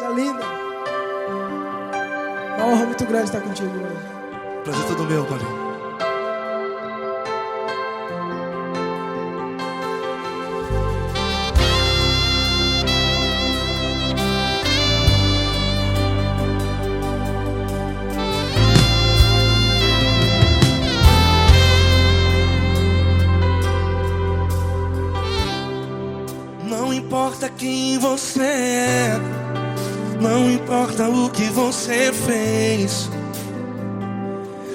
Coisa linda. Uma honra muito grande estar contigo hoje. Prazer todo meu, Paulinho. Não importa quem você é, não importa o que você fez,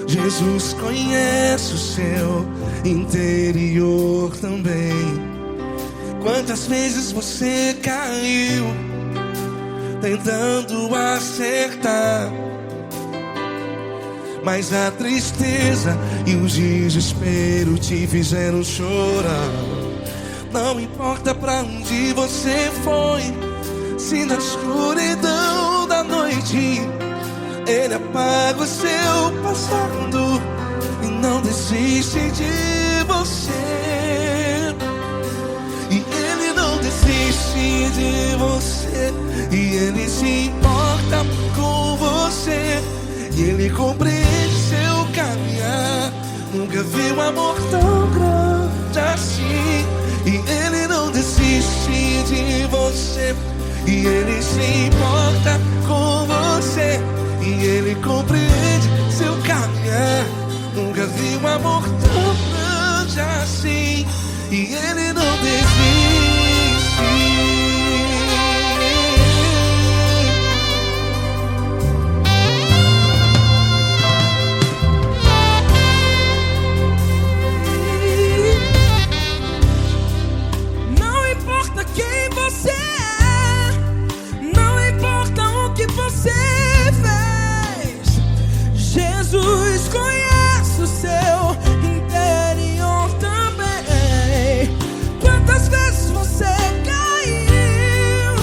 Jesus conhece o seu interior também. Quantas vezes você caiu tentando acertar, mas a tristeza e o desespero te fizeram chorar. Não importa pra onde você foi, se na escuridão da noite Ele apaga o seu passado e não desiste de você. E Ele não desiste de você, e Ele se importa com você, e Ele compreende seu caminhar. Nunca vi um amor tão grande assim. E Ele não desiste de você, e Ele se importa com você, e Ele compreende seu caminhar. Nunca vi um amor tão grande assim. E Ele não desiste. Jesus conhece o seu interior também. Quantas vezes você caiu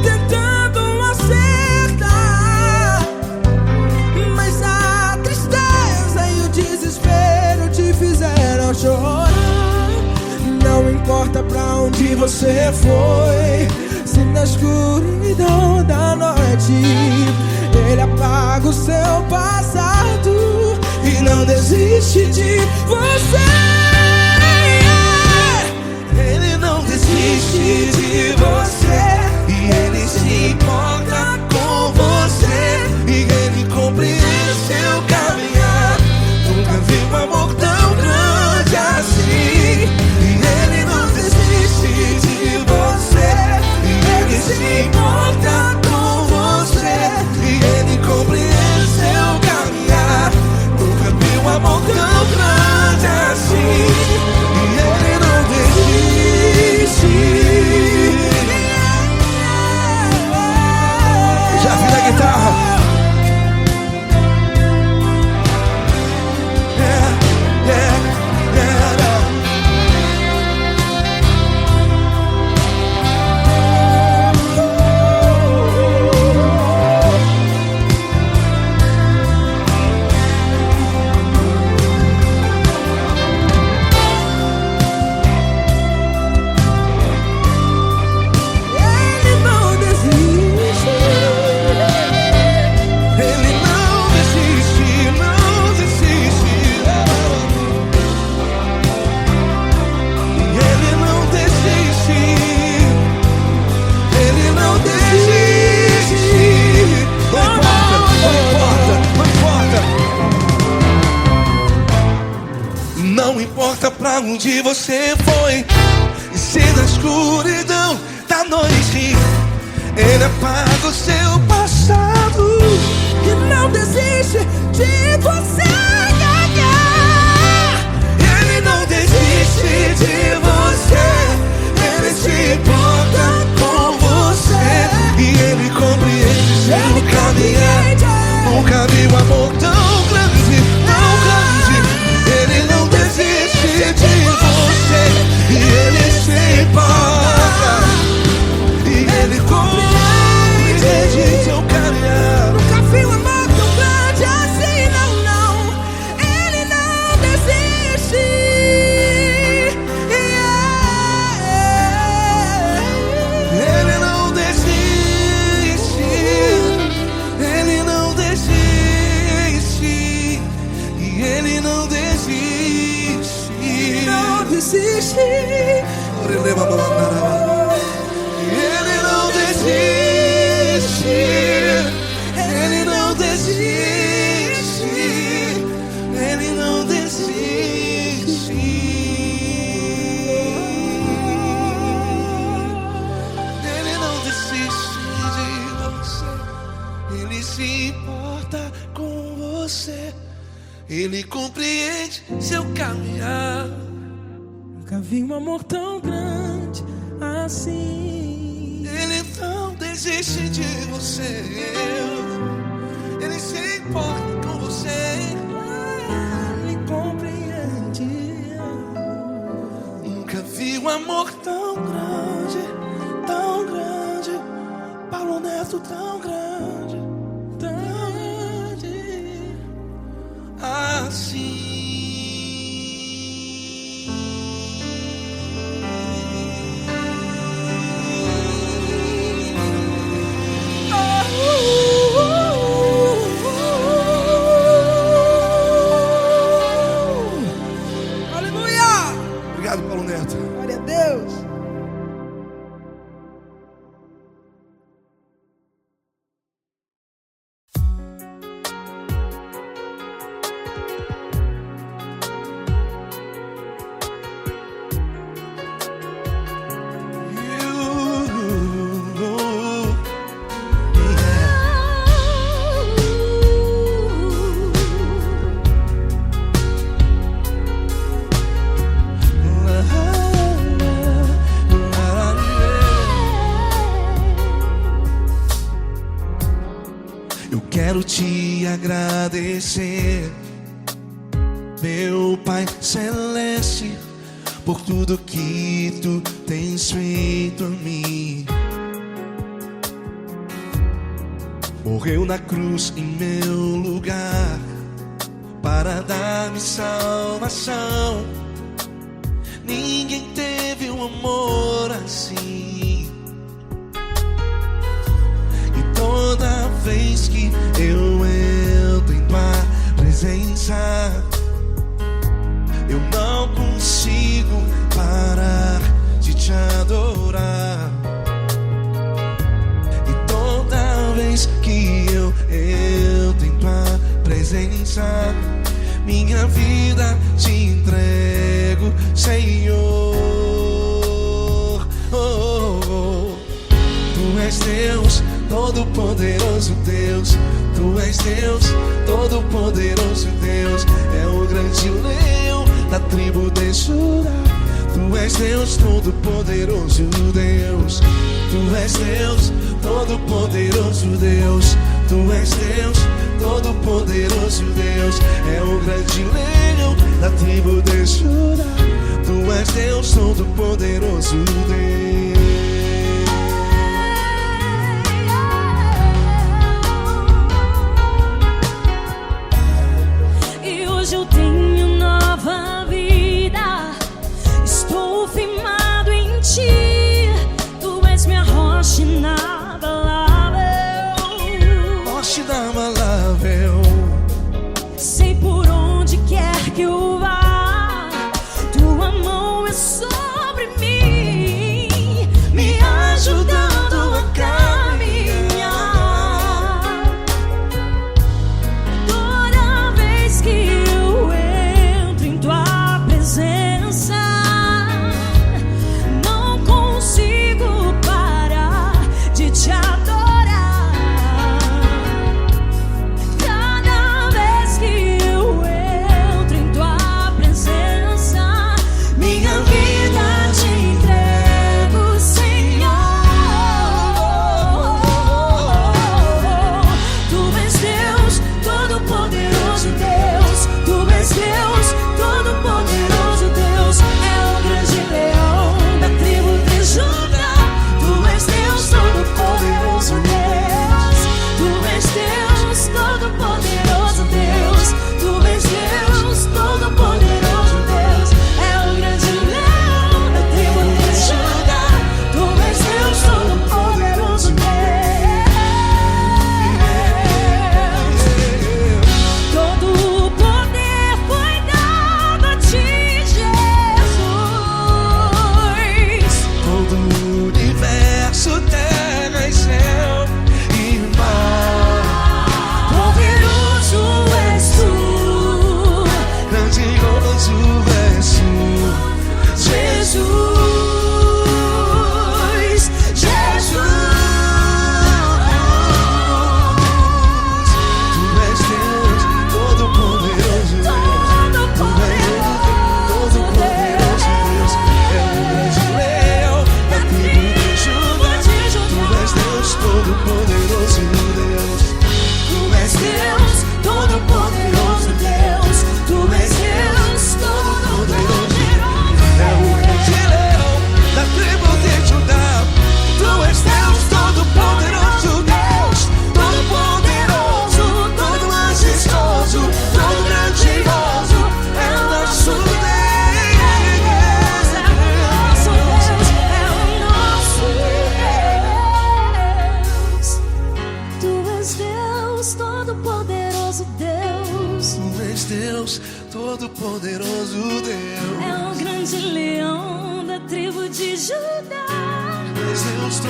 tentando acertar, mas a tristeza e o desespero te fizeram chorar. Não importa pra onde você foi, se na escuridão da noite Ele apaga o seu passado e não desiste de você. Ele não desiste de você, e Ele se importa com você, e Ele compreende seu caminhar. Nunca vi um amor tão grande assim. E Ele não desiste de você, e Ele se importa com você, e Ele compreende seu caminhar. Nunca vi um amor tão grande assim. E Ele não desiste. Já vi na guitarra. Não importa pra onde você foi, e se na escuridão da noite Ele apaga o seu passado E não desiste de você. Ele não desiste de você, Ele se importa com você, e Ele compreende seu caminhar. Nunca vi um amor tão grande, tão grande. Ele não desiste de você, e Ele se importa, e Ele compreende se importa com você. Ele compreende seu caminhar. Nunca vi um amor tão grande assim. Ele não desiste de você. Ele se importa com você. Ele compreende. Nunca vi um amor tão grande, tão grande. Paulo Neto tão grande, tão grande assim. Obrigado, Paulo Neto. Glória a Deus. Eu quero te agradecer, meu Pai Celeste, por tudo que tu tens feito a mim. Morreu na cruz em meu lugar para dar-me salvação. Ninguém teve um amor assim. E toda vez que eu entro em tua presença, eu não consigo parar de te adorar. E toda vez que eu entro em tua presença, minha vida te entrego, Senhor. Oh, oh, oh. Tu és Deus, Todo-Poderoso Deus. Tu és Deus, Todo-Poderoso Deus. É o grande leão da tribo de Judá. Tu és Deus, Todo-Poderoso Deus. Tu és Deus, Todo-Poderoso Deus. Tu és Deus, Todo-Poderoso Deus. É o grande leão da tribo de Judá. Tu és Deus, Todo-Poderoso Deus. E hoje eu tenho nova vida. Estou firmado em ti. Tu és minha rocha inabalável. Rocha inabalável. Sei por onde quer que eu vá, tua mão é sobre mim, me ajudando a caminhar. Toda vez que eu entro em tua presença, não consigo parar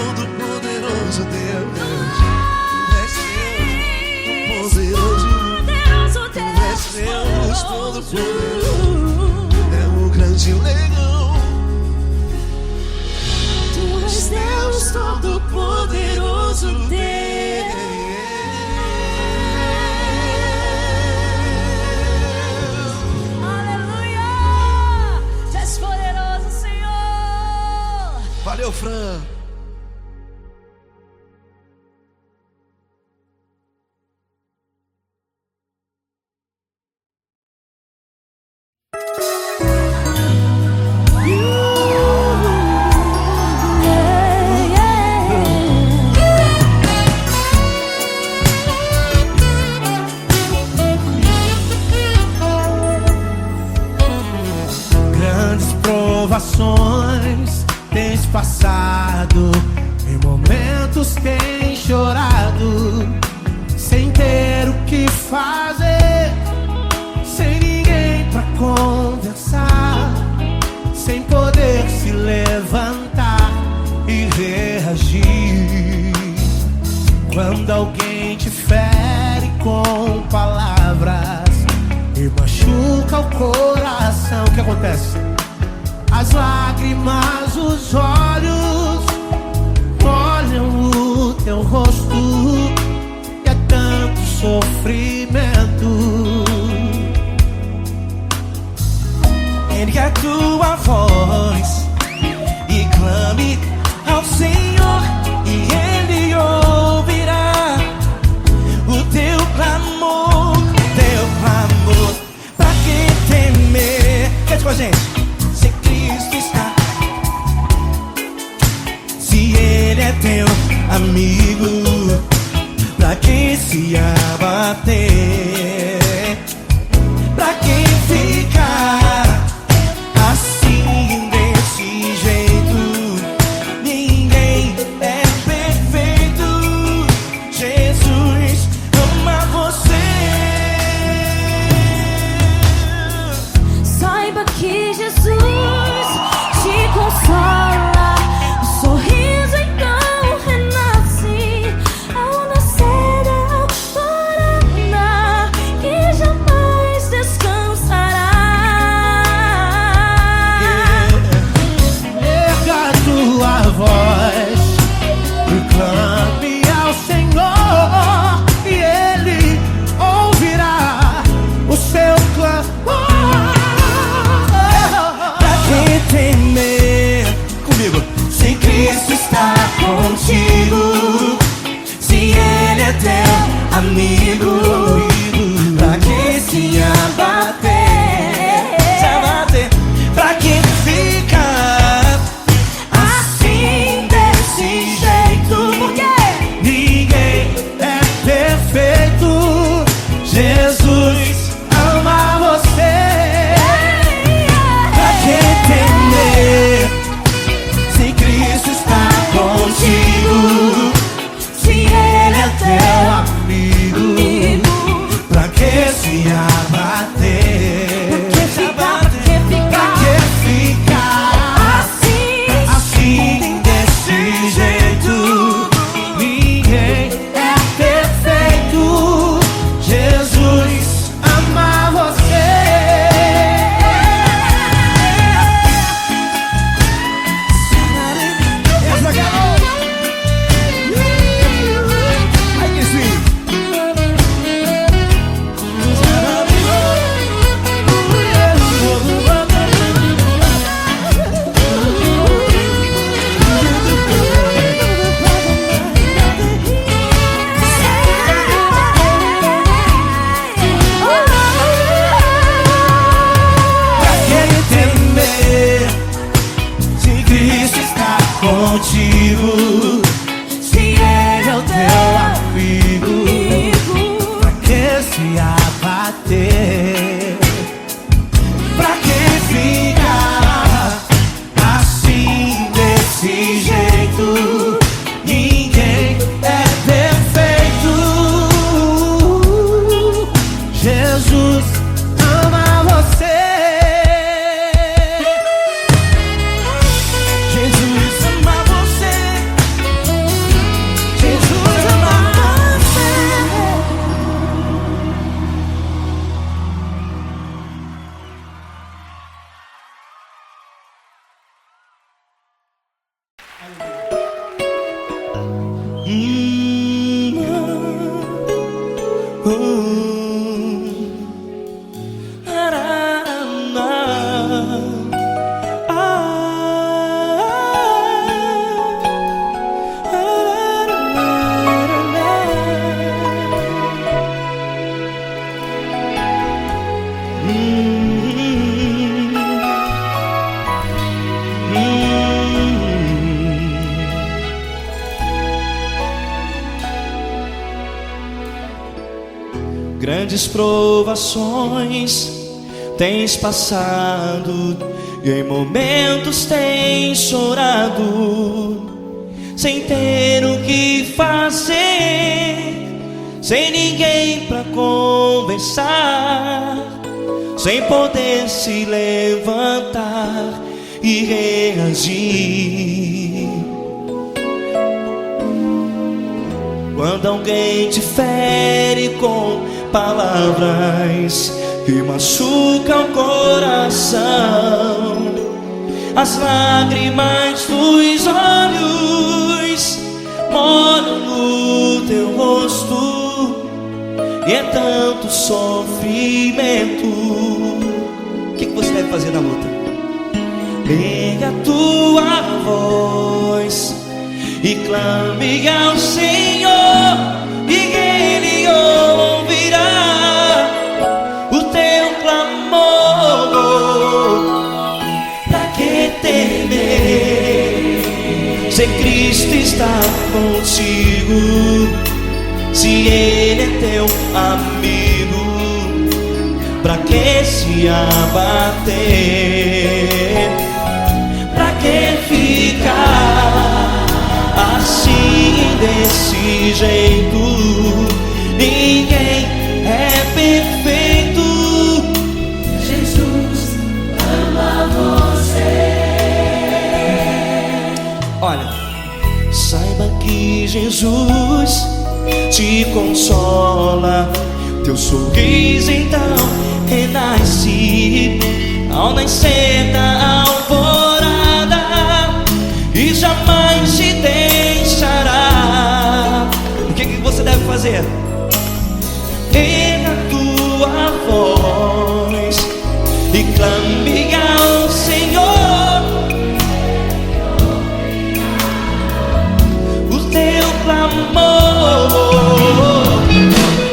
Todo-Poderoso Deus. Deus Todo-Poderoso, é o grande leão. Tu és Deus Todo-Poderoso, Deus. Aleluia! Tu és poderoso, Senhor. Valeu, Fran. Provações tens passado, em momentos tens chorado, sem ter o que fazer, sem ninguém pra conversar, sem poder se levantar e reagir. Quando alguém te fere com palavras e machuca o coração, o que acontece? As lágrimas, os olhos molham o teu rosto, e é tanto sofrimento. Ergue a tua voz e clame ao Senhor, e Ele ouvirá o teu clamor, pra que temer? Cante com a gente. Se Ele é teu amigo, pra que se abater? Pra que ficar assim desse jeito? Ninguém é perfeito. Jesus ama você. Saiba que Jesus te consola. O sorriso então renasce ao nascer da alvorada, que jamais descansará. Grandes provações tens passado, e em momentos tens chorado, sem ter o que fazer, sem ninguém pra conversar, sem poder se levantar e reagir. Quando alguém te fere com palavras que machucam o coração, as lágrimas dos olhos molham no teu rosto, e é tanto sofrimento. O que você deve fazer na luta? Erga a tua voz e clame ao Senhor, e Ele ouvirá o teu clamor. Pra que temer, se Cristo está contigo, se Ele é teu amigo? Pra que se abater? Pra que ficar assim, desse jeito? Ninguém é perfeito. Jesus ama você. Olha, saiba que Jesus te consola, teu sorriso então renasce ao nascer da alvorada, e jamais te deixará. O que você deve fazer? Erga a tua voz e clame ao Senhor, o teu clamor.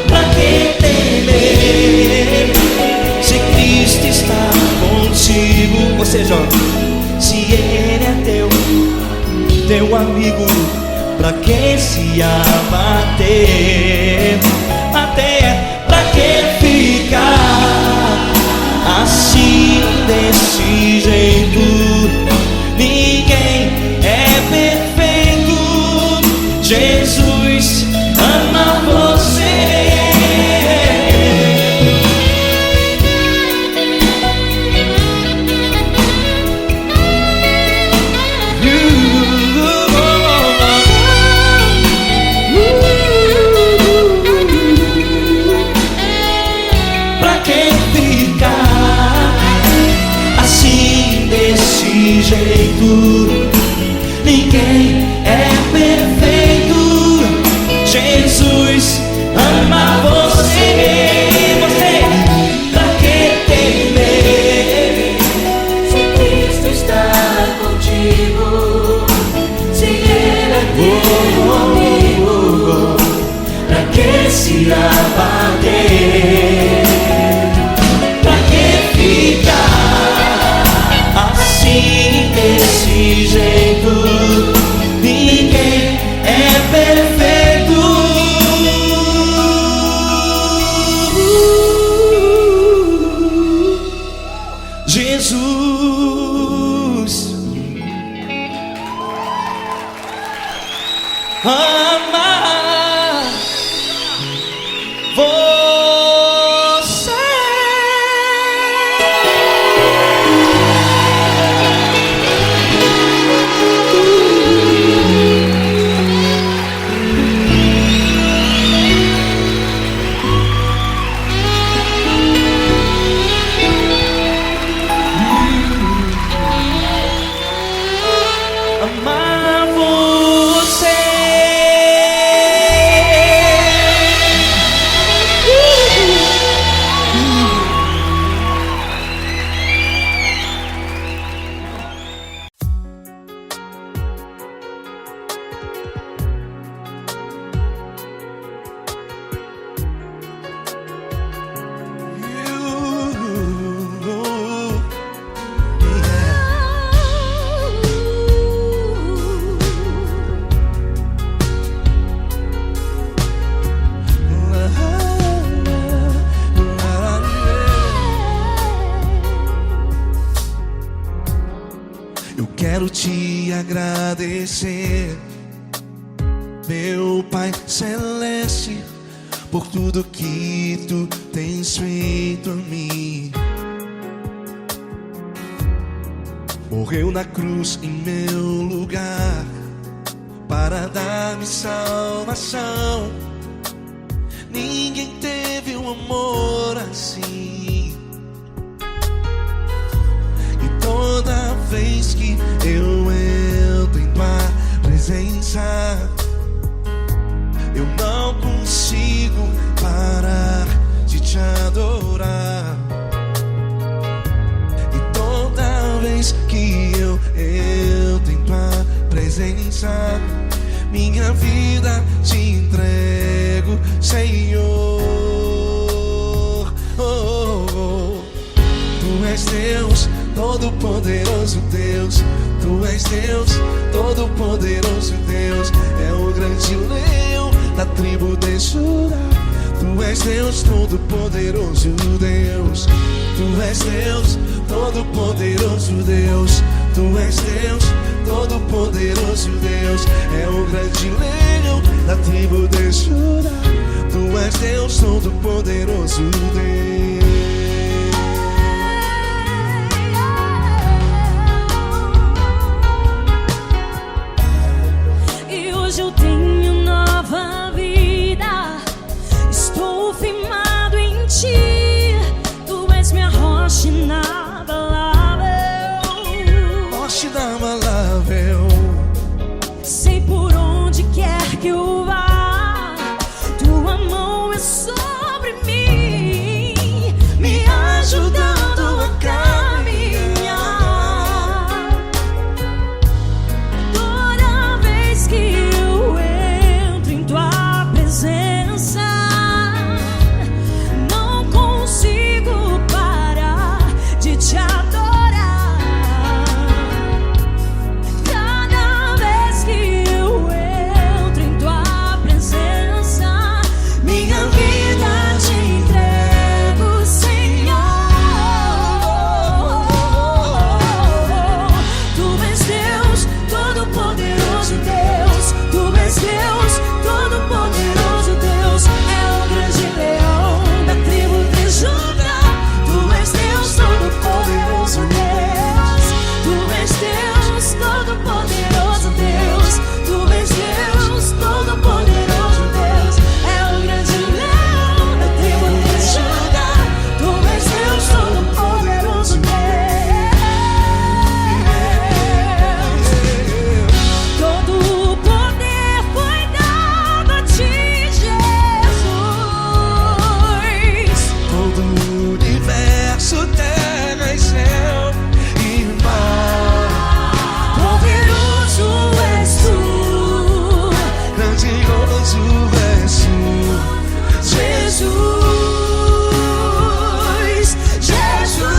Pra que temer, se Cristo está contigo? Ou seja, se Ele é teu amigo, pra que se abater? Até pra que ficar assim, desse jeito? Ninguém é perfeito. Jesus ama você. Jeito, ninguém é perfeito. Jesus ama você. Você, pra que temer, Se Cristo está contigo, se Ele é teu amigo, pra que se abater? Pra que ficar assim, desse jeito? Ninguém é perfeito. Jesus ama você. Amar você. quero te agradecer, meu Pai Celeste, por tudo que tu tens feito a mim. Morreu na cruz em meu lugar para dar-me salvação. Ninguém teve um amor assim. E toda vez que eu entro em tua presença, eu não consigo parar de te adorar. E toda vez que eu entro em tua presença, minha vida te entrego, Senhor. Tu és Deus, Todo-Poderoso Deus. Tu és Deus, Todo-Poderoso Deus. É o grande leão da tribo de Judá. Tu és Deus, Todo-Poderoso Deus. Tu és Deus, Todo-Poderoso Deus. Tu és Deus, Todo-Poderoso Deus. É o grande leão da tribo de Judá. Tu és Deus, Todo-Poderoso Deus. E hoje eu tenho nova vida, estou firmado em ti. Tu és minha rocha inabalável, Rocha inabalável. sei por onde quer que eu vá, tua mão é sobre mim, me ajudando a caminhar. Toda vez que eu entro em tua presença, não consigo parar de te adorar. Cada vez que eu entro em tua presença, minha vida te entrego, Senhor. Tu és Deus, Todo-Poderoso Deus. Tu és Deus, Todo-Poderoso Deus. É o grande leão da tribo de Judá. Tu és Deus, Todo-Poderoso Deus. Tu és Deus, Todo-Poderoso Deus. Tu és Deus, Todo-Poderoso Deus. É o grande leão da tribo de Judá. Tu és Deus, Todo-Poderoso Deus. Todo o poder foi dado a ti, Jesus. Todo o universo, terra e céu e mar. Poderoso és tu, Grandioso és tu, Jesus, Jesus.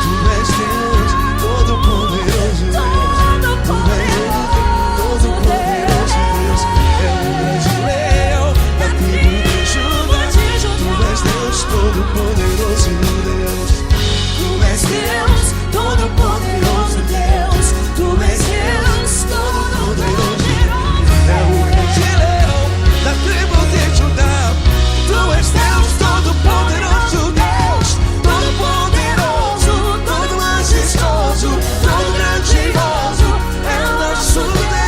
Tu és Deus, Todo-Poderoso Deus. Tu és Todo-Poderoso Deus. É o grande leão da tribo de Judá. Tu és Deus, Todo-Poderoso Deus. Tu és Deus, Todo-Poderoso Deus. Tu és Deus, Todo-Poderoso. É o grande leão da tribo de Judá. Tu és Deus, Todo-Poderoso Deus. Todo-Poderoso, todo majestoso, todo grandioso. É o nosso Deus.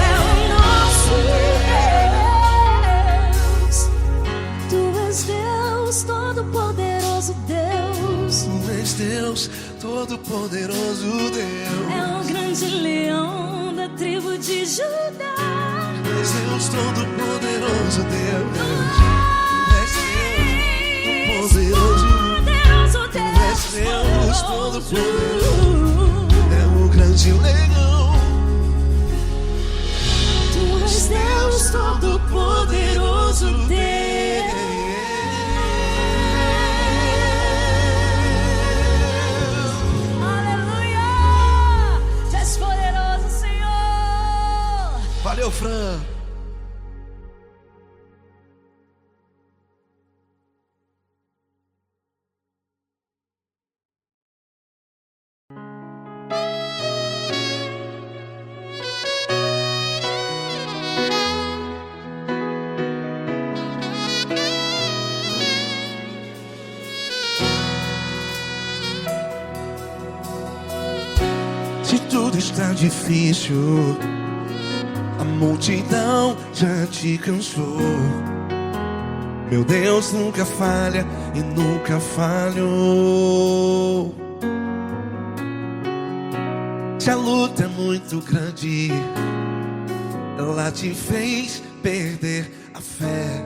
É o nosso Deus. Tu és Deus, Todo-Poderoso Deus. Tu és Deus, Todo-Poderoso Deus. É o grande leão da tribo de Judá. Tu és Deus, Todo-Poderoso Deus. Tu és Deus, Todo-Poderoso. Poderoso Tu és Deus, Deus, Todo-Poderoso. É o grande leão. Tu és Deus, Todo-Poderoso Deus. Aleluia! Tu és poderoso, Senhor. Valeu, Fran. tudo está difícil, a multidão já te cansou. Meu Deus nunca falha e nunca falhou. Se a luta é muito grande, ela te fez perder a fé.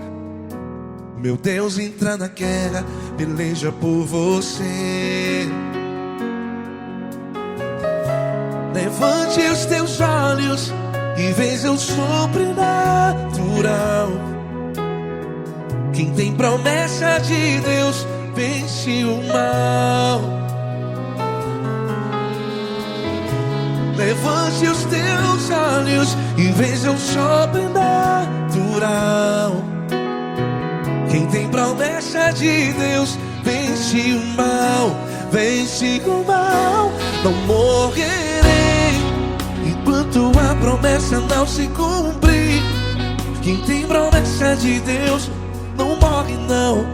Meu Deus entra na guerra, peleja por você. Levante os teus olhos e veja o sobrenatural. Quem tem promessa de Deus vence o mal. Levante os teus olhos e veja o sobrenatural. Quem tem promessa de Deus vence o mal. Vence o mal. Não morrerei enquanto a promessa não se cumprir. Quem tem promessa de Deus não morre não,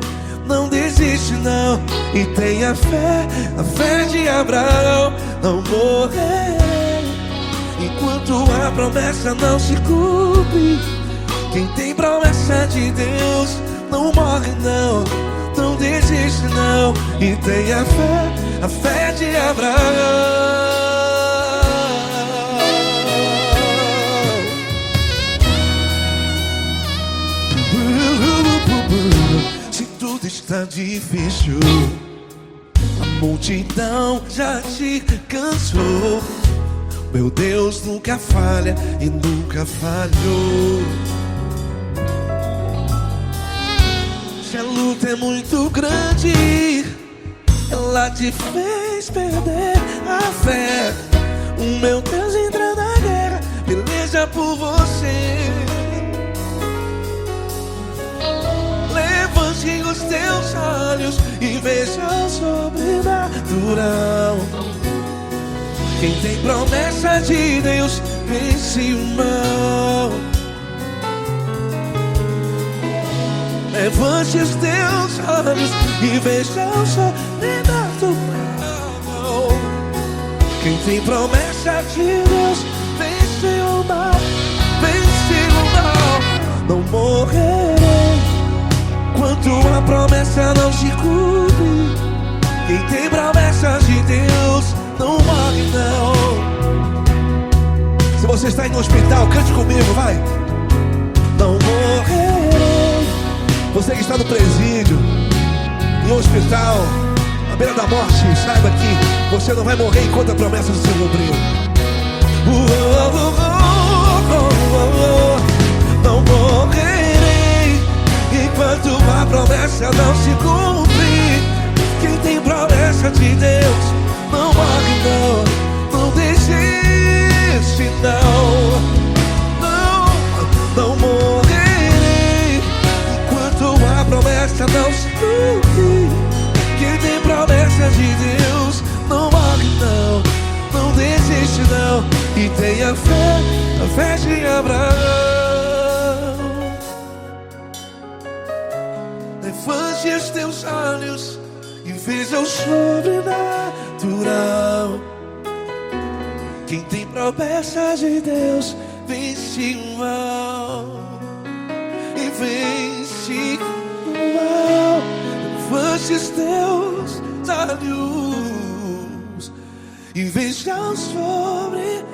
não desiste não. E tenha fé, a fé de Abraão. Não morrerei enquanto a promessa não se cumpre. Quem tem promessa de Deus não morre não, não desiste não. E tenha fé, a fé de Abraão. Se tudo está difícil, a multidão já te cansou. Meu Deus nunca falha e nunca falhou. Se a luta é muito grande, ela te fez perder a fé. O meu Deus entra na guerra, peleja por você. Levante os teus olhos e veja o sobrenatural. Quem tem promessa de Deus vence o mal. Levante os teus olhos e veja o sobrenatural. Quem tem promessa de Deus vence o mal. Vence o mal. Não morrerei enquanto a promessa não se cumpre. Quem tem promessa de Deus não morre não. Se você está aí no hospital, cante comigo, vai. Não morrerei. Você que está no presídio, em um hospital, à beira da morte, saiba que você não vai morrer enquanto a promessa não se cumprir. Não morrerei enquanto a promessa não se cumprir. Quem tem promessa de Deus não morre não, não desiste não. Não morrerei enquanto a promessa não se cumprir. Quem tem promessa de Deus não morre não, não desiste não. E tenha fé, a fé de Abraão. Levante os teus olhos e veja o sobrenatural. Quem tem promessa de Deus vence o mal. E vence o mal. Levante os teus olhos e veja o sobrenatural.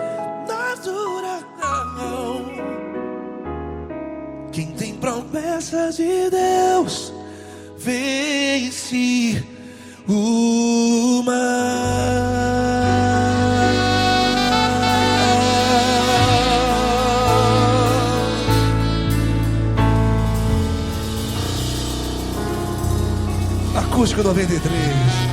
Quem tem promessa de Deus vence o mal. Acústico 93.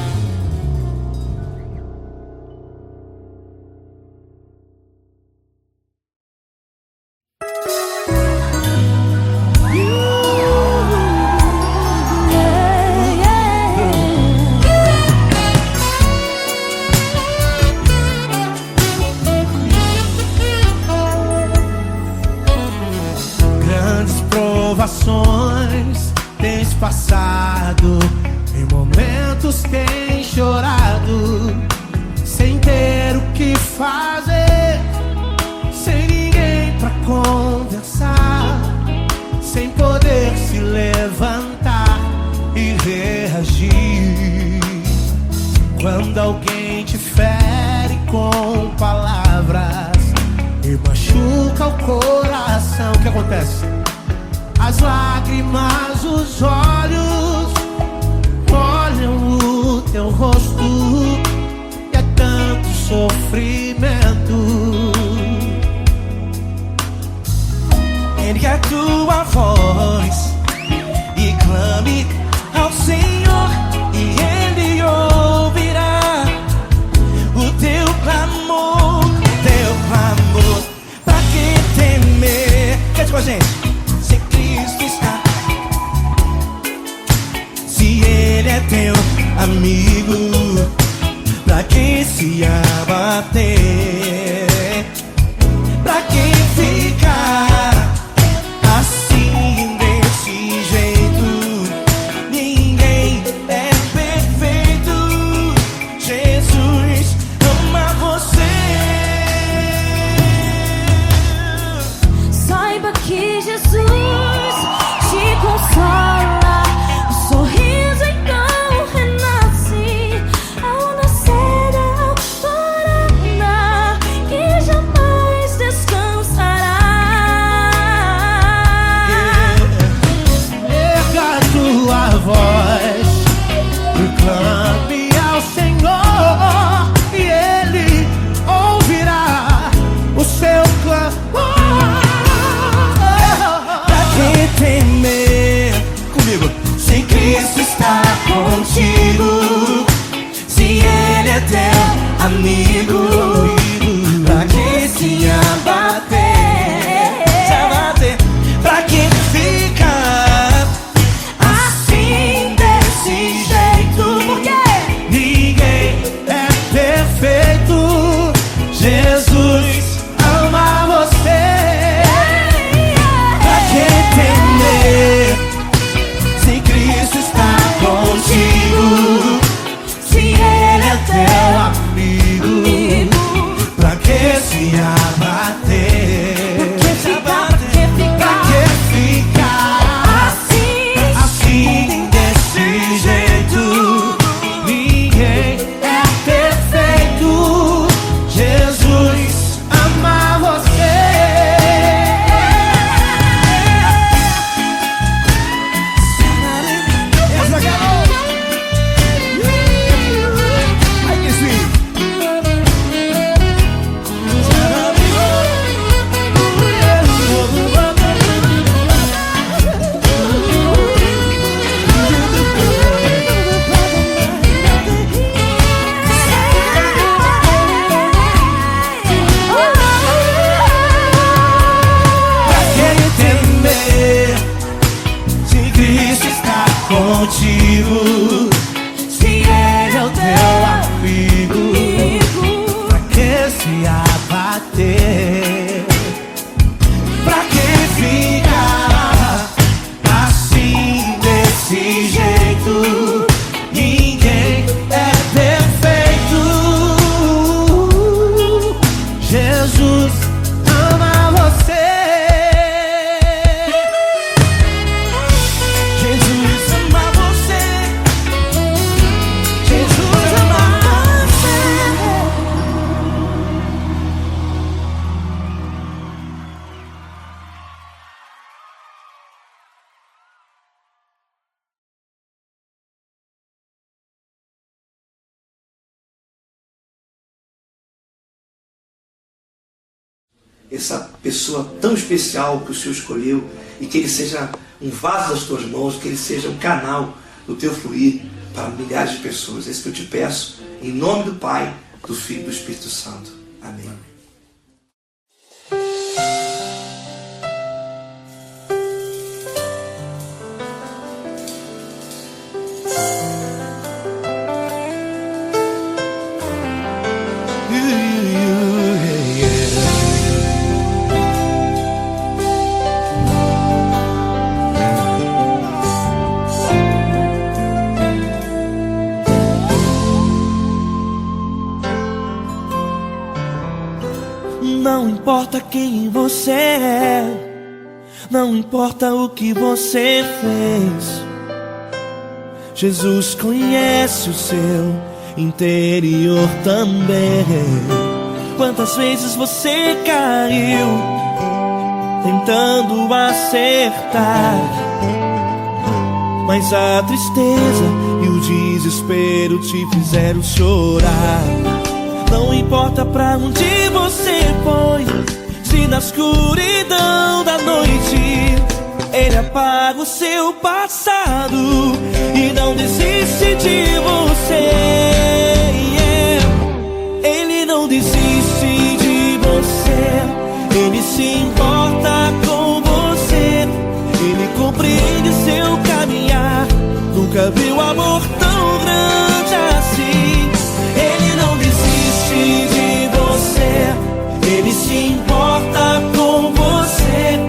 Tens passado, em momentos tens chorado, sem ter o que fazer. Quando alguém te fere com palavras e machuca o coração, o que acontece? As lágrimas, os olhos olham o teu rosto, e é tanto sofrimento. Ergue a tua voz e clame ao Senhor, e Ele ouvirá o teu clamor, pra que temer? Cante com a gente. Se Cristo está, se Ele é teu amigo, pra que se abater? Pra que ficar assim desse jeito? Ninguém é perfeito. Jesus ama você. Saiba que Jesus te consola. O sorriso então renasce ao nascer da alvorada, que jamais descansará. Erga a tua voz e clame ao Senhor, e Ele ouvirá o seu clamor. Pra que temer? Comigo. Se Cristo está contigo, se Ele é teu amigo, pra que se abater? Pra que ficar assim desse jeito? Porque Ninguém é perfeito. Jesus ama você. pra que temer? Se Cristo está contigo, se Ele é teu amigo, pra que se abater? Pra que ficar assim desse jeito? Ninguém é perfeito. Jesus ama você. Essa garota. Ai, que sweet. Pra que temer? Se Cristo está contigo, se Ele é o teu amigo, Pra que se abater? pra que ficar assim desse jeito? Ninguém é perfeito. Jesus ama você. Jesus ama você. Jesus ama você. Essa pessoa tão especial que o Senhor escolheu, e que ele seja um vaso das tuas mãos, que ele seja um canal do teu fluir para milhares de pessoas. É isso que eu te peço, em nome do Pai, do Filho e do Espírito Santo. Amém. Não importa quem você é, não importa o que você fez, Jesus conhece o seu interior também. Quantas vezes você caiu tentando acertar, mas a tristeza e o desespero te fizeram chorar. Não importa pra onde você foi, se na escuridão da noite Ele apaga o seu passado e não desiste de você. Ele não desiste de você, Ele se importa com você, Ele compreende seu caminhar. Nunca viu amor tão grande assim. Ele não desiste de você, Ele se importa com você,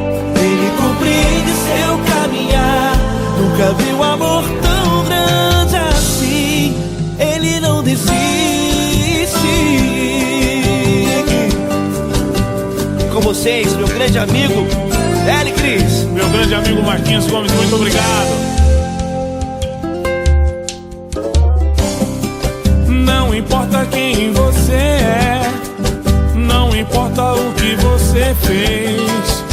Ele compreende seu caminhar. Nunca viu amor tão grande assim. Ele não desiste. Com vocês, meu grande amigo L. Cris. Meu grande amigo Marquinhos Gomes, muito obrigado. Não importa quem você é, não importa o que você fez,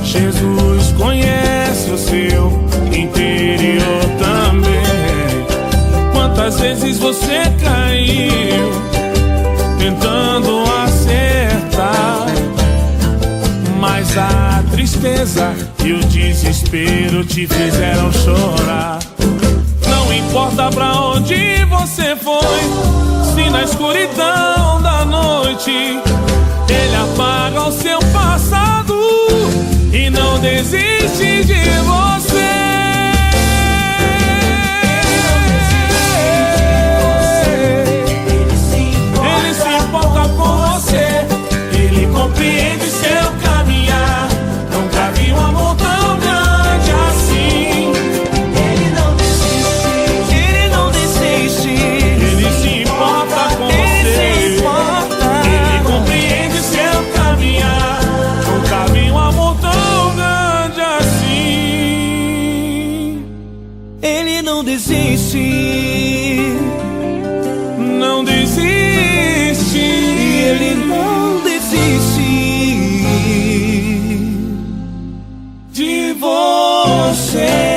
Jesus conhece o seu interior também. Quantas vezes você caiu tentando acertar, mas a tristeza e o desespero te fizeram chorar. Não importa pra onde você foi, se na escuridão da noite Ele apaga o seu passado e não desiste de você. Ele se importa com você, Ele compreende seu caminhar. Nunca vi um amor tão grande assim. Ele não desiste. Ele se importa com você, Ele compreende seu caminhar. Nunca vi um amor tão grande assim. Ele não desiste. Não desiste. Ele não desiste de você.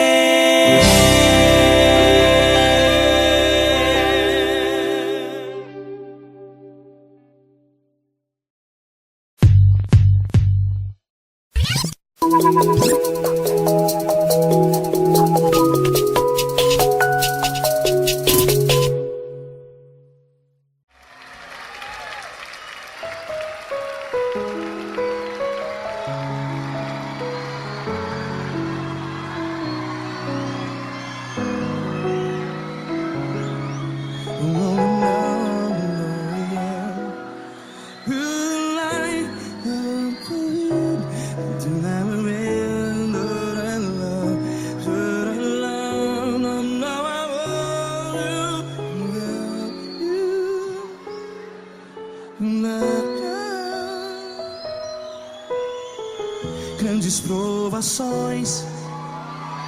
Grandes provações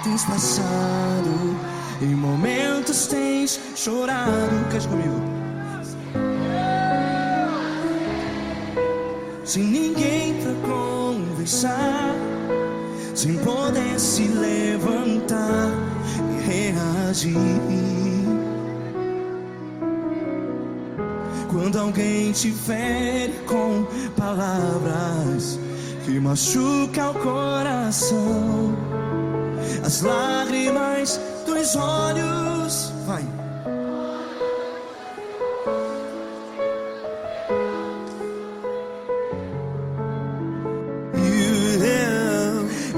tens passado, em momentos tens chorado. Cante comigo. Sem ninguém pra conversar, sem poder se levantar e reagir. Quando alguém te fere com palavras que machuca o coração, as lágrimas dos olhos, vai.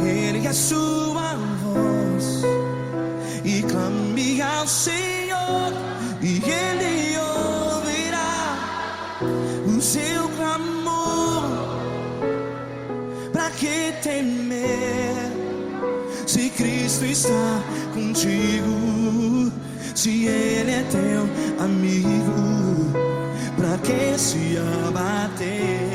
Ergue a sua voz e clame ao Senhor, e Ele ouvirá o seu clamor. Pra que temer, se Cristo está contigo? Se Ele é teu amigo, pra que se abater?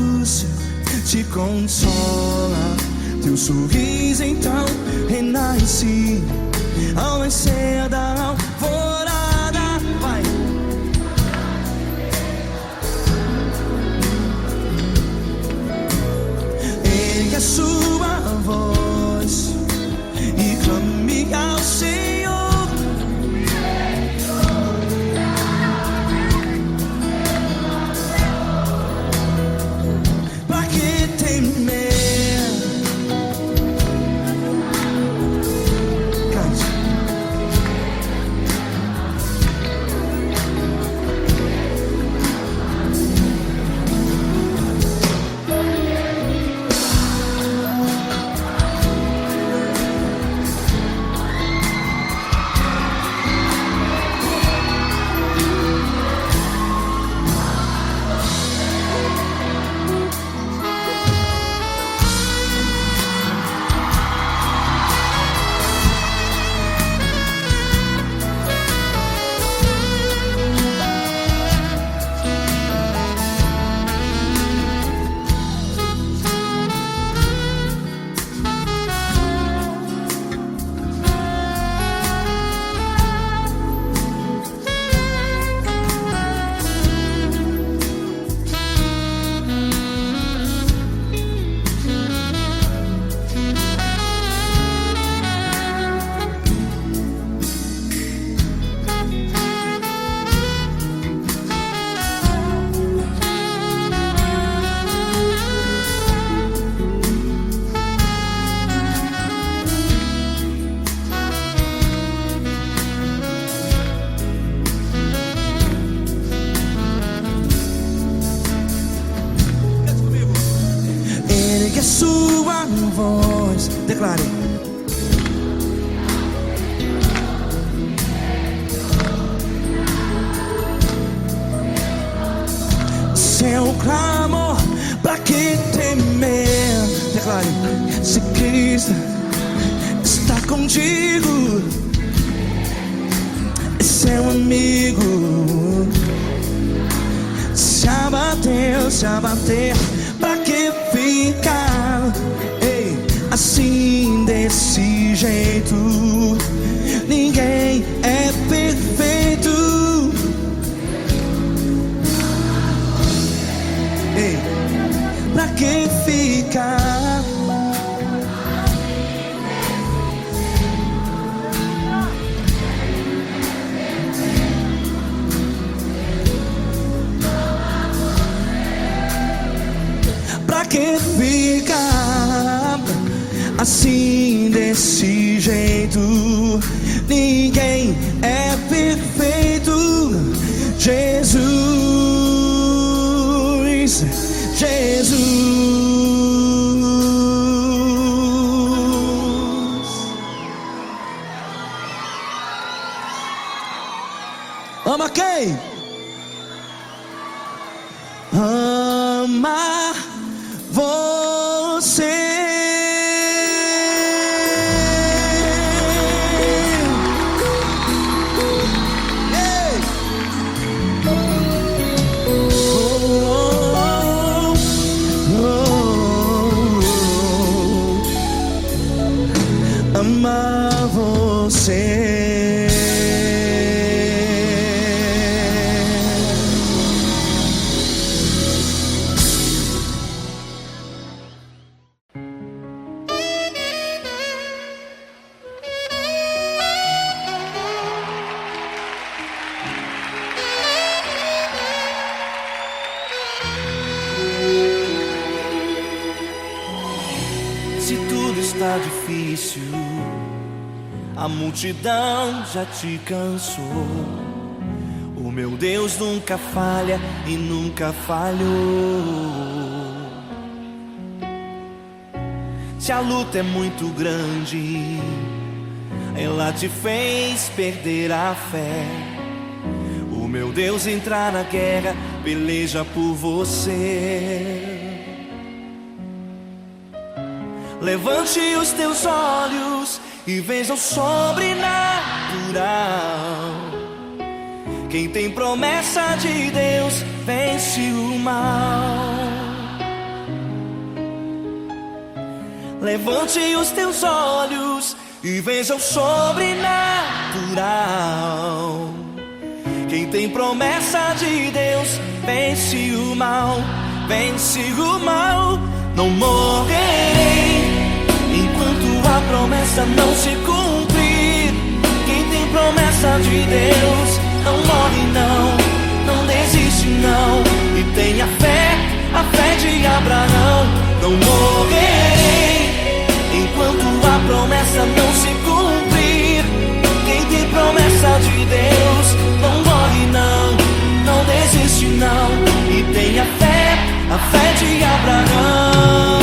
luz te consola, teu sorriso então renasce ao nascer da alvorada. Vai. Ergue a sua voz e clame ao Senhor. Pra que temer? Cante. Ergue a sua voz, declare. Seu clamor, pra que temer? Declare. Se Cristo está contigo, é seu amigo. Se abater, pra que ficar, ei, assim desse jeito? Ninguém é perfeito. Ei, pra que ficar? Pra que ficar assim desse jeito? Ninguém é perfeito. Jesus, Jesus. Ama quem? Ama você. Ei. Ama você. Se tudo está difícil, a multidão já te cansou. O meu Deus nunca falha e nunca falhou. Se a luta é muito grande, ela te fez perder a fé. O meu Deus entra na guerra, peleja por você. Levante os teus olhos e veja o sobrenatural. Quem tem promessa de Deus vence o mal. Levante os teus olhos e veja o sobrenatural. Quem tem promessa de Deus vence o mal, vence o mal. Não morrerei enquanto a promessa não se cumprir. Quem tem promessa de Deus não morre não, não desiste não. E tenha fé, a fé de Abraão. Não morrerei enquanto a promessa não se cumprir. Quem tem promessa de Deus não morre não, não desiste não. E tenha fé, a fé de Abraão.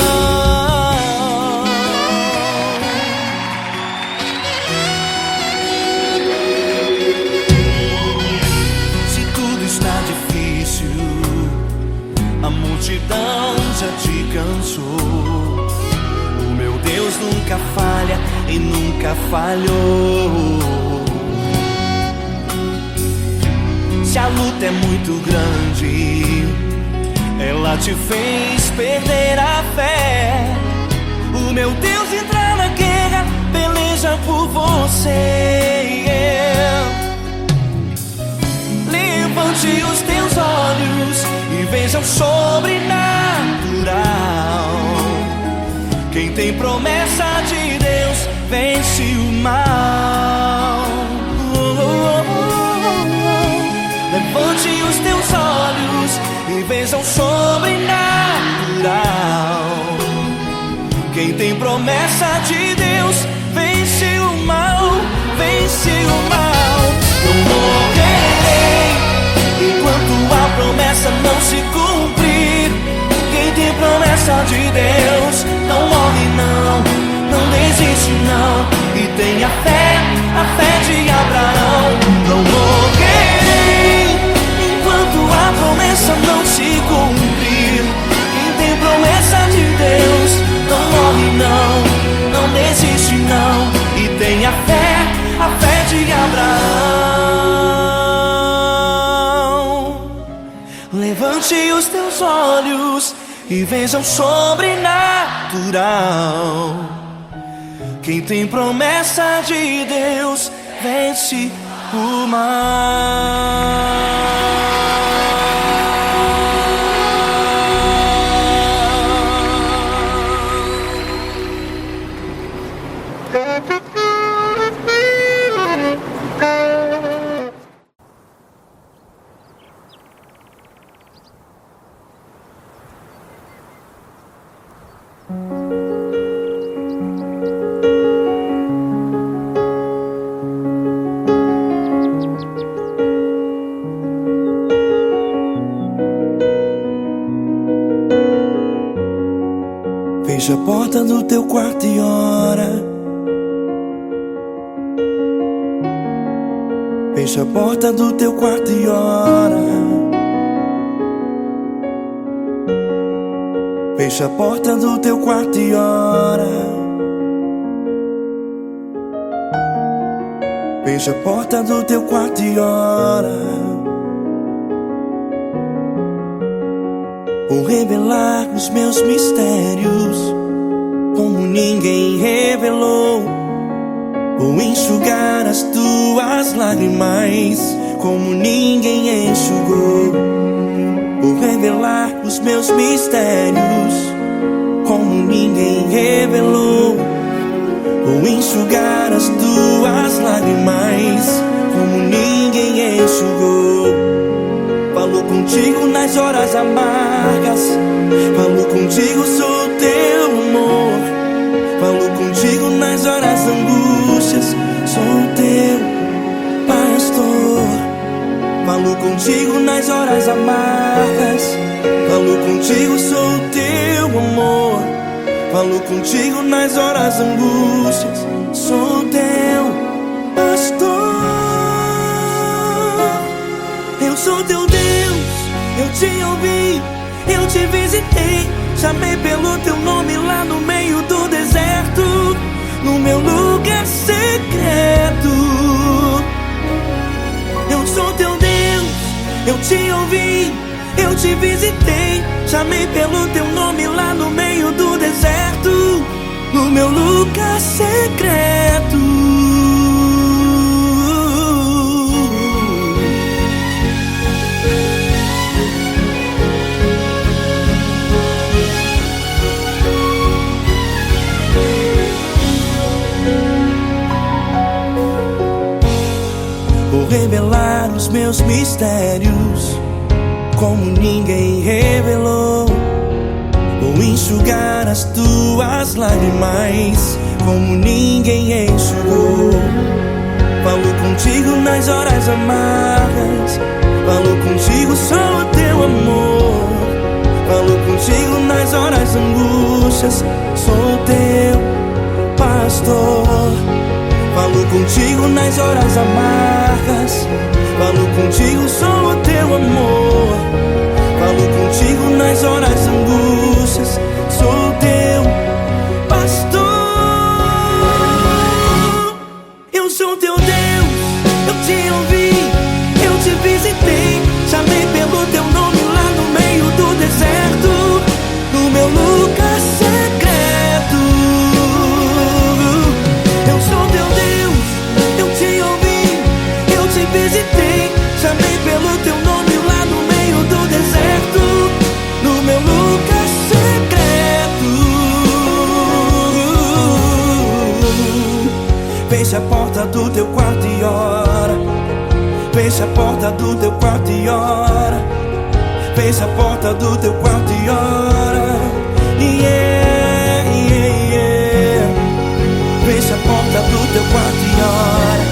Se tudo está difícil, a multidão já te cansou. O meu Deus nunca falha e nunca falhou. Se a luta é muito grande, ela te fez perder a fé. O meu Deus entra na guerra, peleja por você. Levante os teus olhos e veja o sobrenatural. Quem tem promessa de Deus vence o mal. Levante os teus olhos e veja o sobrenatural. Quem tem promessa de Deus vence o mal, vence o mal. Não morrerei enquanto a promessa não se cumprir. Quem tem promessa de Deus não morre não, não desiste não. E tenha fé, a fé de Abraão. Não morrerei enquanto a promessa não se cumprir. Quem tem promessa de Deus não morre não, não desiste não. E tenha fé, a fé de Abraão. Levante os teus olhos e veja o sobrenatural. Quem tem promessa de Deus vence o mal. Fecha a porta do teu quarto e ora. Fecha a porta do teu quarto e ora. Fecha a porta do teu quarto e ora. Fecha a porta do teu quarto e ora. Vou revelar os meus mistérios como ninguém revelou. Vou enxugar as tuas lágrimas como ninguém enxugou. Vou revelar os meus mistérios como ninguém revelou. Vou enxugar as tuas lágrimas como ninguém enxugou. Falo contigo nas horas amargas, falo contigo, sou teu amor. Falo contigo nas horas angústias, sou teu pastor. Falo contigo nas horas amargas, falo contigo, sou teu amor. Falo contigo nas horas angústias, sou teu pastor. Eu sou teu Deus, eu te ouvi, eu te visitei. Chamei pelo teu nome lá no meio do deserto, no meu lugar secreto. Eu sou teu Deus, eu te ouvi, eu te visitei. Chamei pelo teu nome lá no meio do deserto, no meu lugar secreto. Vou revelar os meus mistérios como ninguém revelou. Vou enxugar as tuas lágrimas como ninguém enxugou. Falo contigo nas horas amargas, falo contigo só o teu amor. Falo contigo nas horas angústias, sou teu pastor. Falo contigo nas horas amargas, falo contigo só o teu amor. Falo contigo nas horas angústias, sou teu pastor. Eu sou teu Deus, eu te ouvi, eu te visitei. Chamei pelo teu nome lá no meio do deserto, no meu lugar secreto. Eu sou teu Deus, eu te ouvi, eu te visitei. Chamei pelo teu nome lá no meio do deserto, no meu lugar secreto. Fecha a porta do teu quarto e ora. Fecha a porta do teu quarto e ora. Fecha a porta do teu quarto e ora. Yeah, yeah, yeah. Fecha a porta do teu quarto e ora.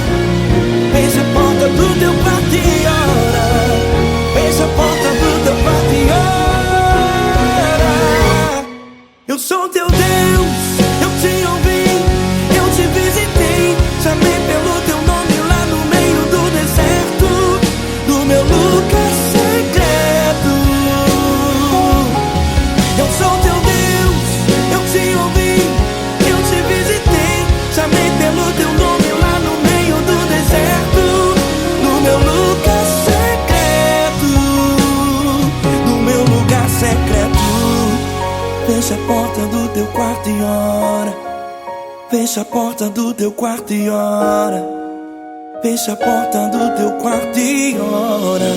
Fecha a porta do teu quarto e ora. Fecha a porta do teu quarto e ora. Eu sou teu Deus, eu te ouvi, eu te visitei. Chamei pelo teu nome lá no meio do deserto, no meu lugar secreto. Eu sou teu Deus, eu te ouvi, eu te visitei. Chamei pelo teu nome lá no meio do deserto, no meu lugar secreto, no meu lugar secreto. Fecha a porta do teu quarto e ora. Fecha a porta do teu quarto e ora. Fecha a porta do teu quarto e ora.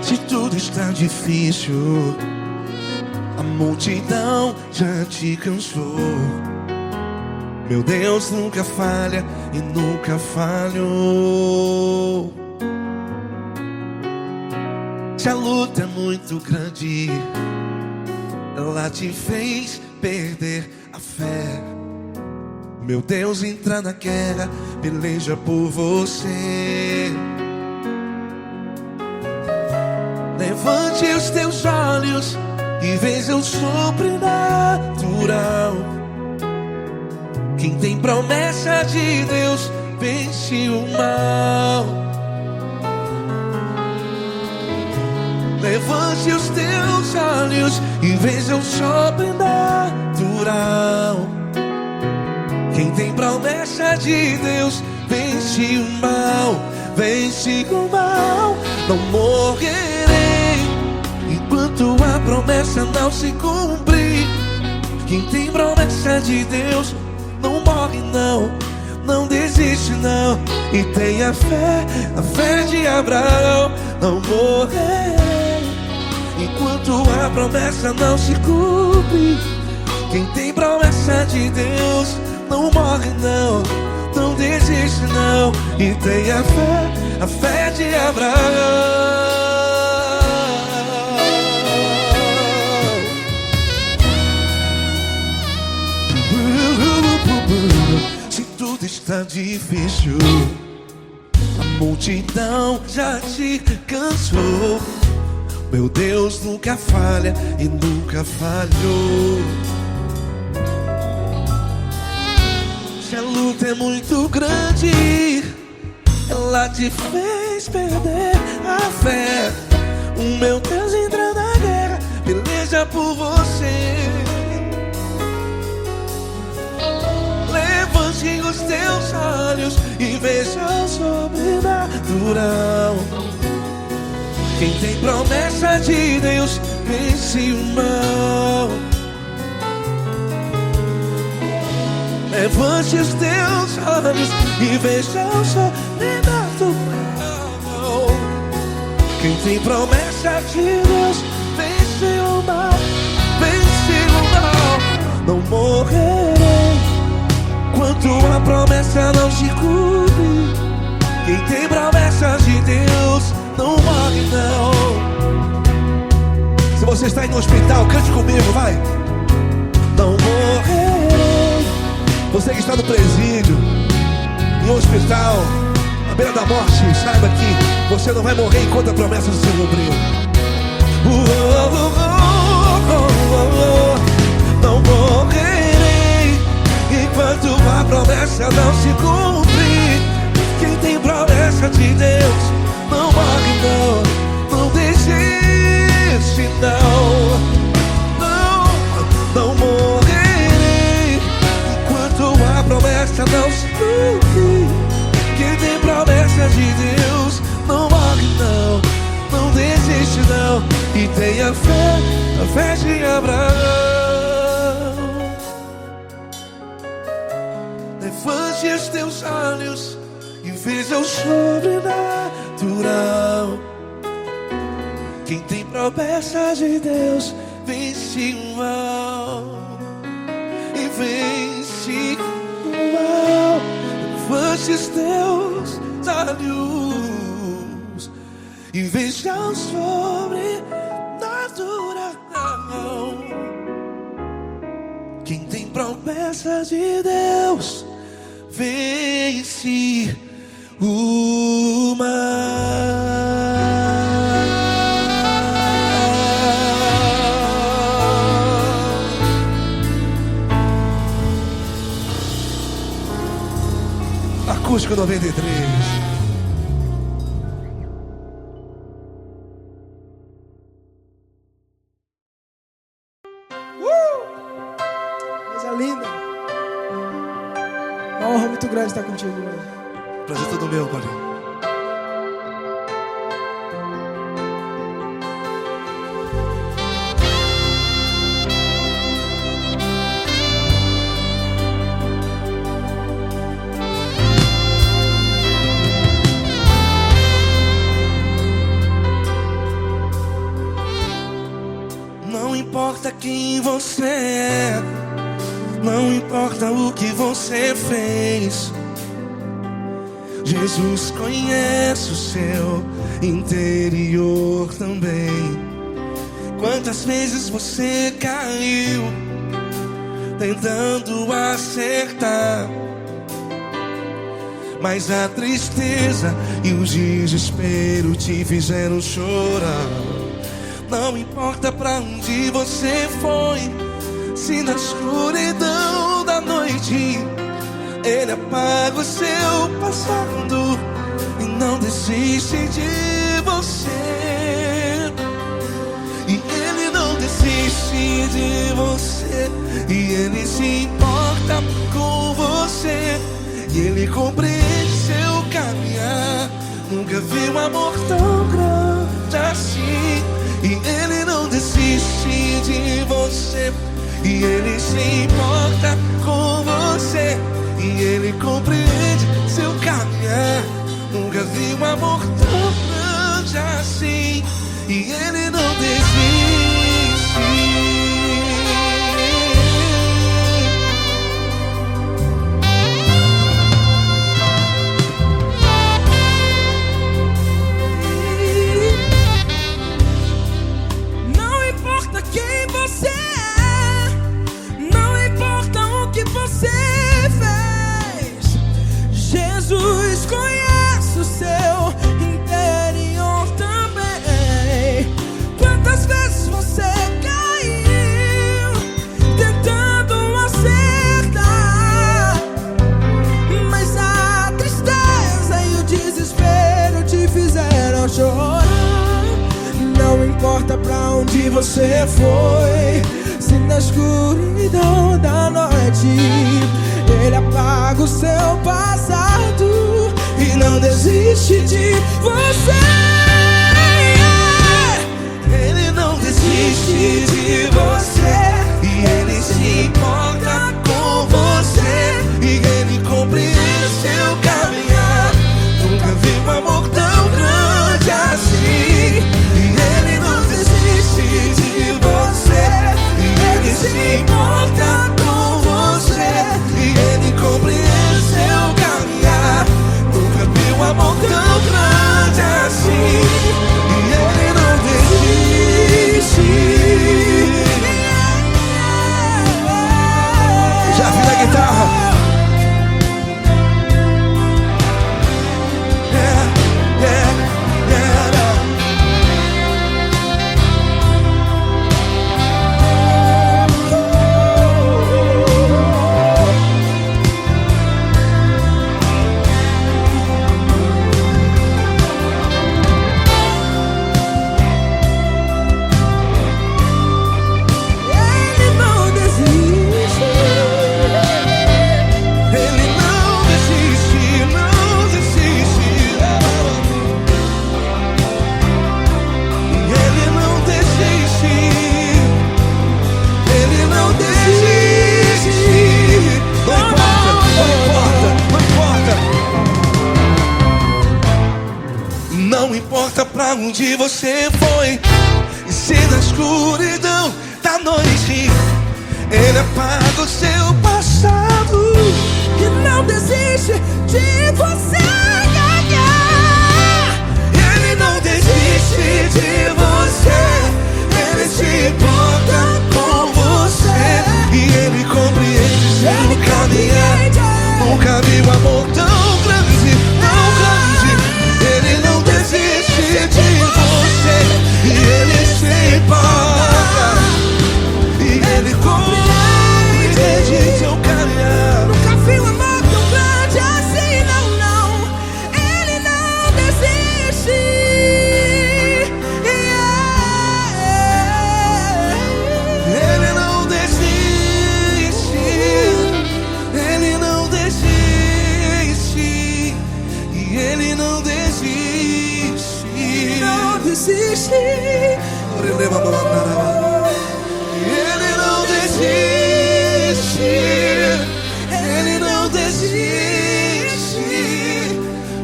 Se tudo está difícil, a multidão já te cansou. Meu Deus nunca falha e nunca falhou. Se a luta é muito grande, ela te fez perder a fé. Meu Deus entra na guerra, peleja por você. Levante os teus olhos e veja o sobrenatural. Quem tem promessa de Deus vence o mal. Levante os teus olhos e veja o sobrenatural. Quem tem promessa de Deus vence o mal. Vence o mal. Não morrerei enquanto a promessa não se cumprir. Quem tem promessa de Deus não morre não, não desiste não. E tenha fé, a fé de Abraão. Não morrerei enquanto a promessa não se cumpre. Quem tem promessa de Deus não morre não, não desiste não. E tenha fé, a fé de Abraão. Se tudo está difícil, a multidão já te cansou. Meu Deus nunca falha e nunca falhou. Se a luta é muito grande, ela te fez perder a fé. O meu Deus entra na guerra, peleja por você. Levante os teus olhos e veja o sobrenatural. Quem tem promessa de Deus vence o mal. Levante os teus olhos e veja o sobrenatural. Quem tem promessa de Deus vence o mal. Vence o mal. Não morrerei enquanto a promessa não se cumpre. Quem tem promessa de Deus não morre não. Se você está aí no hospital, cante comigo, vai. Não morrerei. Você que está no presídio, em um hospital, à beira da morte, saiba que você não vai morrer enquanto a promessa não se cumprir. Não morrerei enquanto a promessa não se cumprir. Quem tem promessa de Deus não morre não. Não desiste não. Não morrerei enquanto a promessa não se cumprir. Quem tem promessa de Deus não morre não. Não desiste não. E tenha fé, a fé de Abraão. Levante os teus olhos e veja o sobrenatural. Quem tem promessa de Deus vence o mal. E vence o mal. Levante os teus olhos e veja o sobrenatural. Quem tem promessa de Deus vence o mal. Acústico 93. Coisa linda. Uma honra muito grande estar contigo hoje. Prazer todo meu, Paulinho. Não importa quem você é, não importa o que você fez, Jesus conhece o seu interior também. Quantas vezes você caiu tentando acertar, mas a tristeza e o desespero te fizeram chorar. Não importa pra onde você foi, se na escuridão da noite Ele apaga o seu passado e não desiste de você. E Ele não desiste de você, e Ele se importa com você, e Ele compreende seu caminhar. Nunca vi um amor tão grande assim. E Ele não desiste de você, e Ele se importa com você, e Ele compreende seu caminhar. Nunca vi um amor tão grande assim. E Ele não desiste. Não importa quem você é, não importa o que você fez, Jesus conhece o seu você foi. Se na escuridão da noite Ele apaga o seu passado e não desiste de você. Ele não desiste de você, e Ele se importa com você, e Ele compreende seu caminhar. Nunca vi um amor tão grande assim. E Ele não desiste de você, e Ele se importa com você, e Ele compreende seu caminhar. Nunca vi um amor tão grande assim. E Ele não desiste. Já vi na guitarra. Não importa pra onde você foi, e se na escuridão da noite Ele apaga o seu passado E não desiste de você. Ele não desiste de você, Ele se importa com você, e Ele compreende seu caminhar. Nunca vi um amor tão grande, tão grande. Ele não desiste de você, e Ele se importa, e Ele compreende seu caminhar. Nunca vi um amor tão grande assim, não, não. Ele não desiste. Ele não desiste, Ele não desiste, e Ele não desiste. Não desiste. Ele não desiste, Ele não desiste,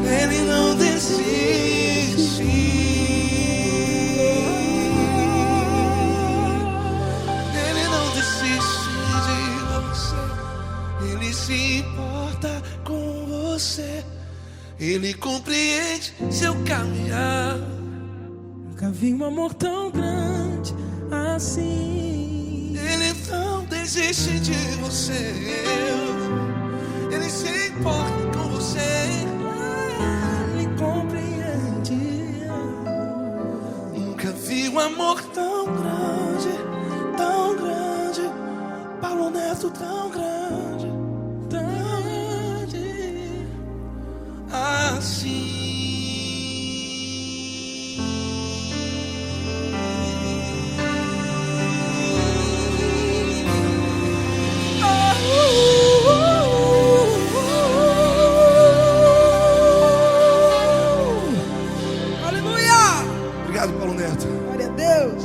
Ele não desiste. Ele não desiste de você, Ele se importa com você, Ele compreende seu caminhar. Nunca vi um amor tão grande assim. Ele não desiste de você, Ele se importa com você, Ele compreende. Nunca vi um amor tão grande, tão grande. Paulo Neto tão grande, tão grande assim. Aleluia! Obrigado, Paulo Neto. Glória a Deus.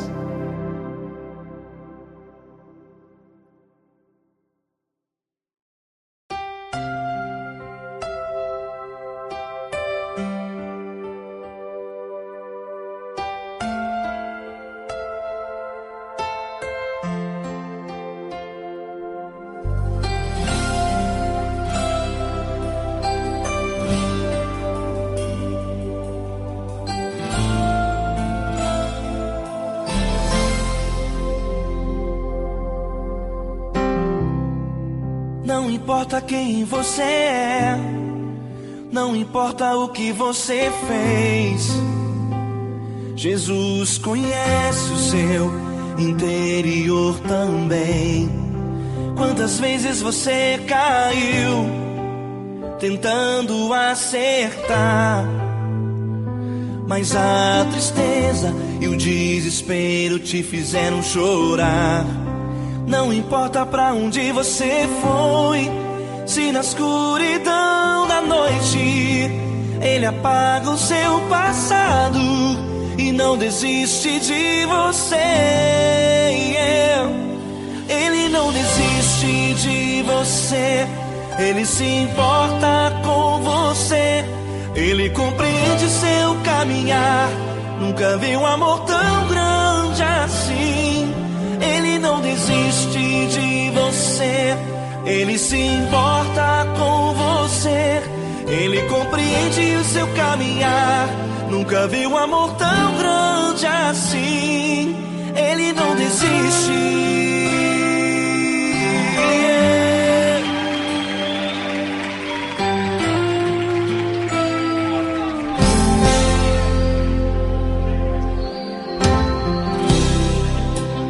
Não importa quem você é, não importa o que você fez, Jesus conhece o seu interior também. Quantas vezes você caiu tentando acertar, mas a tristeza e o desespero te fizeram chorar. Não importa pra onde você foi, se na escuridão da noite Ele apaga o seu passado e não desiste de você. Ele não desiste de você, Ele se importa com você. Ele compreende seu caminhar, nunca viu um amor tão grande assim. Ele não desiste de você, Ele se importa com você. Ele compreende o seu caminhar, nunca viu um amor tão grande assim. Ele não desiste.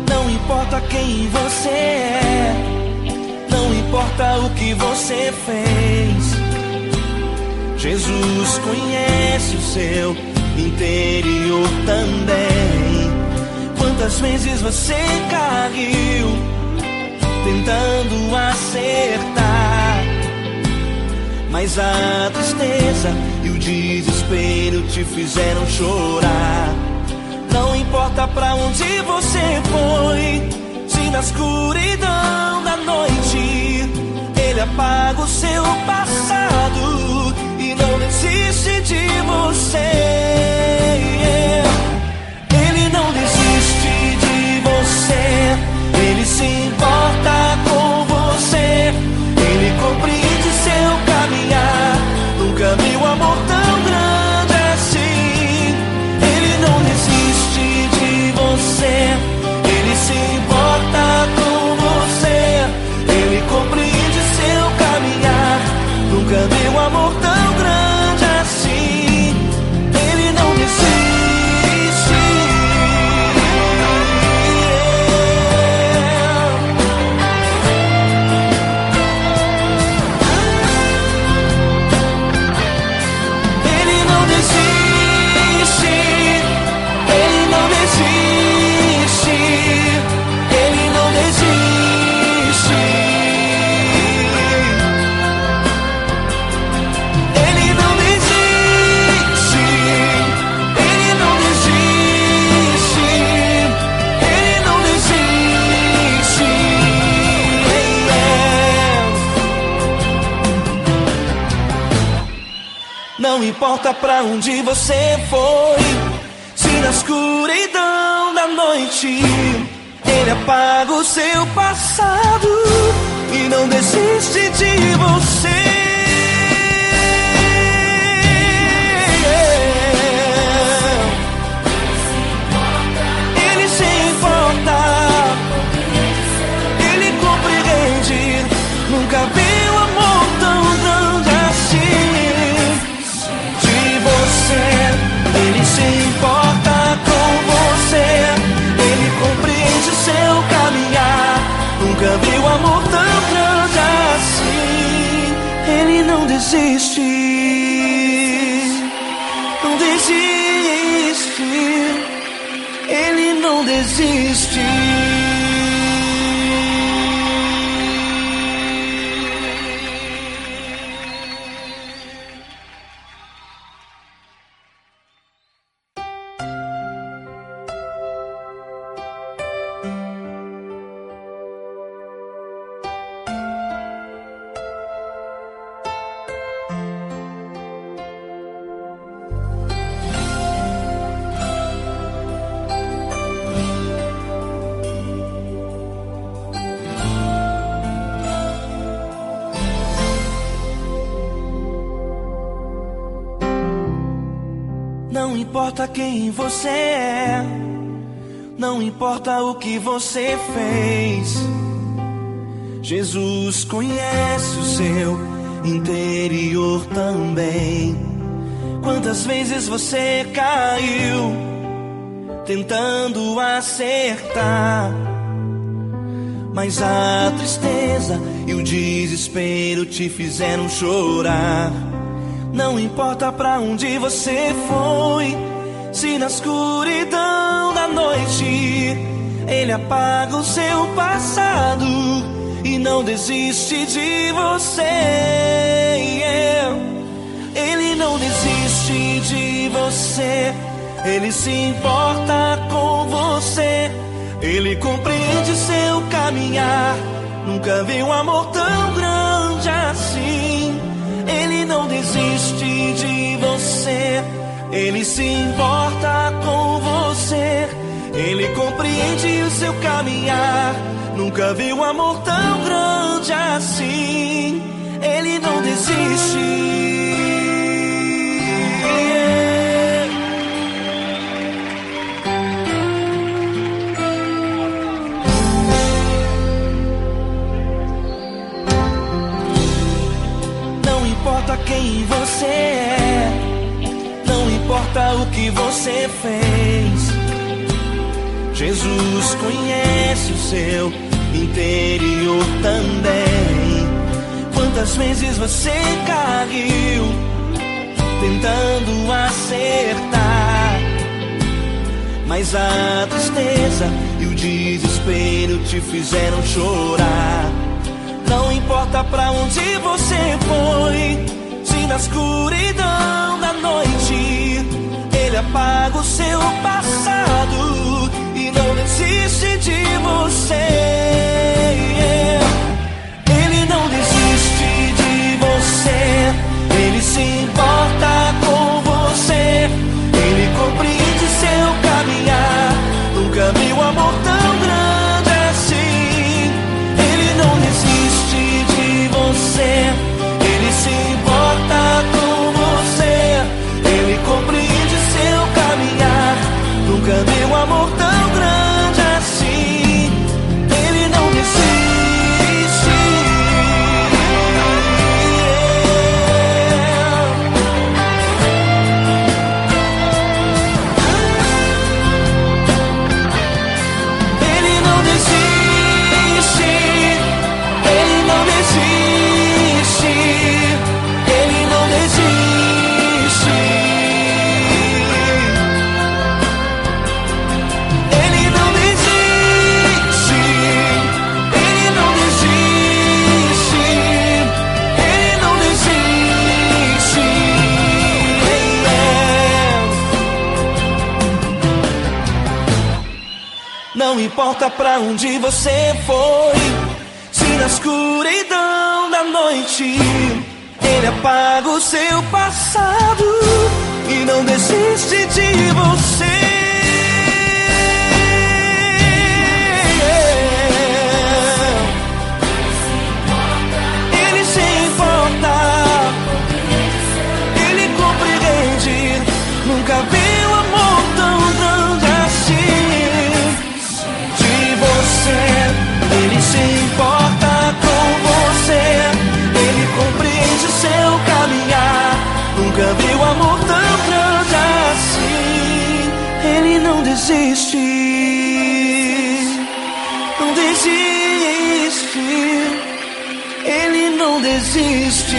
Não importa quem você é, não importa o que você fez, Jesus conhece o seu interior também. Quantas vezes você caiu tentando acertar, mas a tristeza e o desespero te fizeram chorar. Não importa pra onde você foi, se na escuridão da noite Ele apaga o seu passado e não desiste de você. Ele não desiste de você, Ele se importa com você. Ele compreende seu caminhar, nunca viu amor tão grande assim. Ele não desiste de você, Ele se importa com você. Ele compreende seu caminhar, nunca viu amor tão grande assim. Ele não desiste. Ele não desiste. Ele não desiste. Ele não desiste. Ele não desiste. Ele não desiste. Ele não desiste. Não importa pra onde você foi, se na escuridão da noite Ele apaga o seu passado e não desiste de você. Ele se importa, Ele compreende, nunca viu amor tão grande assim. De você, Ele se importa com você. Ele compreende o seu caminhar, nunca viu amor tão grande assim. Ele não desiste, não desiste. Ele não desiste. Não importa quem você é, não importa o que você fez, Jesus conhece o seu interior também. Quantas vezes você caiu tentando acertar, mas a tristeza e o desespero te fizeram chorar. Não importa pra onde você foi, Se na escuridão da noite Ele apaga o seu passado e não desiste de você. Ele não desiste de você. Ele se importa com você. Ele compreende seu caminhar. Nunca vi um amor tão grande assim. Ele não desiste de você. Ele se importa com você. Ele compreende o seu caminhar. Nunca vi um amor tão grande assim. Ele não desiste. Não importa quem você é, não importa o que você fez, Jesus conhece o seu interior também. Quantas vezes você caiu tentando acertar, mas a tristeza e o desespero te fizeram chorar. Não importa pra onde você foi, se na escuridão da noite Ele apaga o seu passado e não desiste de você. Ele não desiste de você. Ele se importa com você. Ele compreende seu caminhar. Nunca vi um amor tão grande assim. Ele não desiste de você. Ele se importa com você. Ele compreende seu caminhar. Nunca vi um amor tão grande assim. Ele não desiste. Ele não desiste. Ele não desiste. Ele não desiste. Ele não desiste. Ele não desiste. Ele não desiste. Não importa pra onde você foi, se na escuridão da noite Ele apaga o seu passado e não desiste de você. Ele se importa. Ele compreende. Nunca vi um amor tão grande assim. De você. Ele se importa com você. Ele compreende seu caminhar. Nunca vi um amor tão grande assim. Ele não desiste. Não desiste. Ele não desiste.